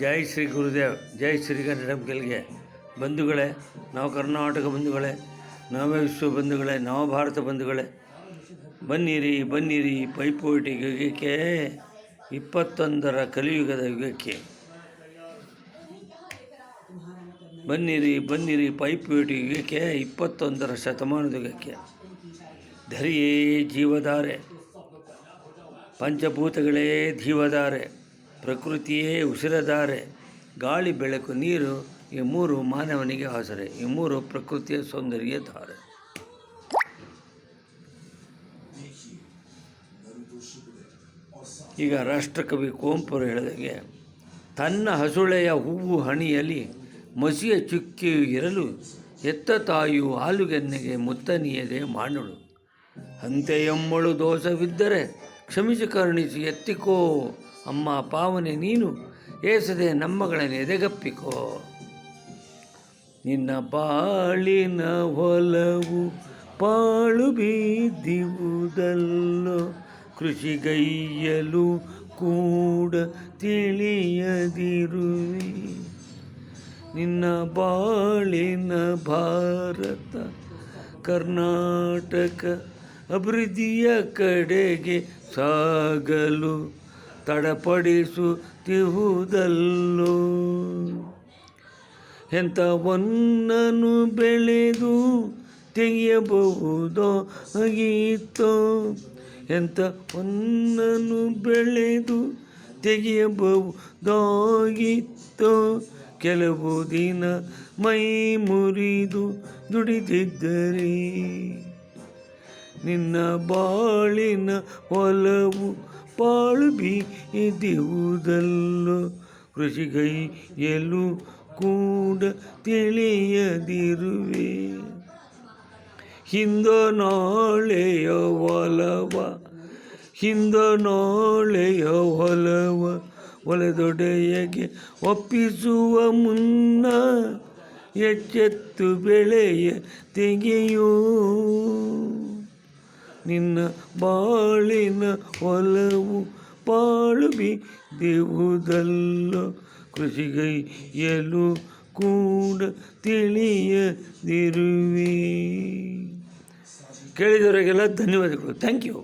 ಜೈ ಶ್ರೀ ಗುರುದೇವ್, ಜೈ ಶ್ರೀ ಕನ್ನಡಂ ಗೆಲ್ಗೆ. ಬಂಧುಗಳೇ, ನಾವು ಕರ್ನಾಟಕ ಬಂಧುಗಳೇ, ನಾವೇ ವಿಶ್ವ ಬಂಧುಗಳೇ, ನವ ಭಾರತ ಬಂಧುಗಳೇ, ಬನ್ನಿರಿ ಬನ್ನಿರಿ ಪೈಪೋಟಿ ಯುಗಕ್ಕೆ, 21ರ ಕಲಿಯುಗದ ಯುಗಕ್ಕೆ. ಬನ್ನಿರಿ ಬನ್ನಿರಿ ಪೈಪೋಟಿ ಯುಗಕ್ಕೆ, 21ರ ಶತಮಾನದ ಯುಗಕ್ಕೆ. ಧರಿಯೇ ಜೀವಧಾರೆ, ಪಂಚಭೂತಗಳೇ ಜೀವಧಾರೆ, ಪ್ರಕೃತಿಯೇ ಉಸಿರಧಾರೆ, ಗಾಳಿ ಬೆಳಕು ನೀರು ಈ ಮೂರು ಮಾನವನಿಗೆ ಆಸರೆ, ಈ ಮೂರು ಪ್ರಕೃತಿಯ ಸೌಂದರ್ಯ ಧಾರೆ. ಈಗ ರಾಷ್ಟ್ರಕವಿ ಕುವೆಂಪು ಹೇಳಿದಾಗೆ, ತನ್ನ ಹಸುಳೆಯ ಹೂವು ಹಣಿಯಲಿ ಮಸಿಯ ಚುಕ್ಕಿಯು ಇರಲು, ಎತ್ತ ತಾಯಿಯು ಹಾಲುಗೆನ್ನೆಗೆ ಮುತ್ತನಿಯದೆ ಮಾಡಳು. ಅಂತೆಯಮ್ಮಳು ದೋಷವಿದ್ದರೆ ಕ್ಷಮಿಸಿ ಕರುಣಿಸಿ ಎತ್ತಿಕೋ ಅಮ್ಮ ಪಾವನೆ ನೀನು, ಏಸದೆ ನಮ್ಮಗಳನ್ನು ಎದೆಗಪ್ಪಿಕೋ. ನಿನ್ನ ಬಾಳಿನ ಹೊಲವು ಪಾಳು ಬಿದ್ದಿವುದಲ್ಲೋ, ಕೃಷಿಗೈಯಲು ಕೂಡ ತಿಳಿಯದಿರುವೆ. ನಿನ್ನ ಬಾಳಿನ ಭಾರತ ಕರ್ನಾಟಕ ಅಭಿವೃದ್ಧಿಯ ಕಡೆಗೆ ಸಾಗಲು ತಡಪಡಿಸುತ್ತಿಹುದಲ್ಲೋ. ಎಂಥವನ್ನನು ಬೆಳೆದು ತೆಗೆಯಬಹುದೋ ಆಗಿತ್ತೋ, ಎಂಥವನ್ನನು ಬೆಳೆದು ತೆಗೆಯಬಹುದಾಗಿತ್ತೋ, ಕೆಲವು ದಿನ ಮೈ ಮುರಿದು ದುಡಿದಿದ್ದರೆ. ನಿನ್ನ ಬಾಳಿನ ಹೊಲವು ಪಾಳು ಬಿದ್ದಿವುದಲ್ಲೋ, ಕೃಷಿಗೈಯಲು ಕೂಡ ತಿಳಿಯದಿರುವೆ. ಹಿಂದೋ ನಾಳೆಯ ಹೊಲವ, ಹಿಂದೋ ನಾಳೆಯ ಹೊಲವ ಹೊಲದೊಡೆಯಗೆ ಒಪ್ಪಿಸುವ ಮುನ್ನ, ಎಚ್ಚೆತ್ತು ಬೆಳೆಯ ತೆಗೆಯೋ. ನಿನ್ನ ಬಾಳಿನ ಹೊಲವು ಪಾಳು ಬಿದ್ದಿವುದಲ್ಲೋ, ಕೃಷಿಗೈಯಲು ಕೂಡ ತಿಳಿಯದಿರುವೆ. ಕೇಳಿದವರಿಗೆಲ್ಲ ಧನ್ಯವಾದಗಳು. Thank you.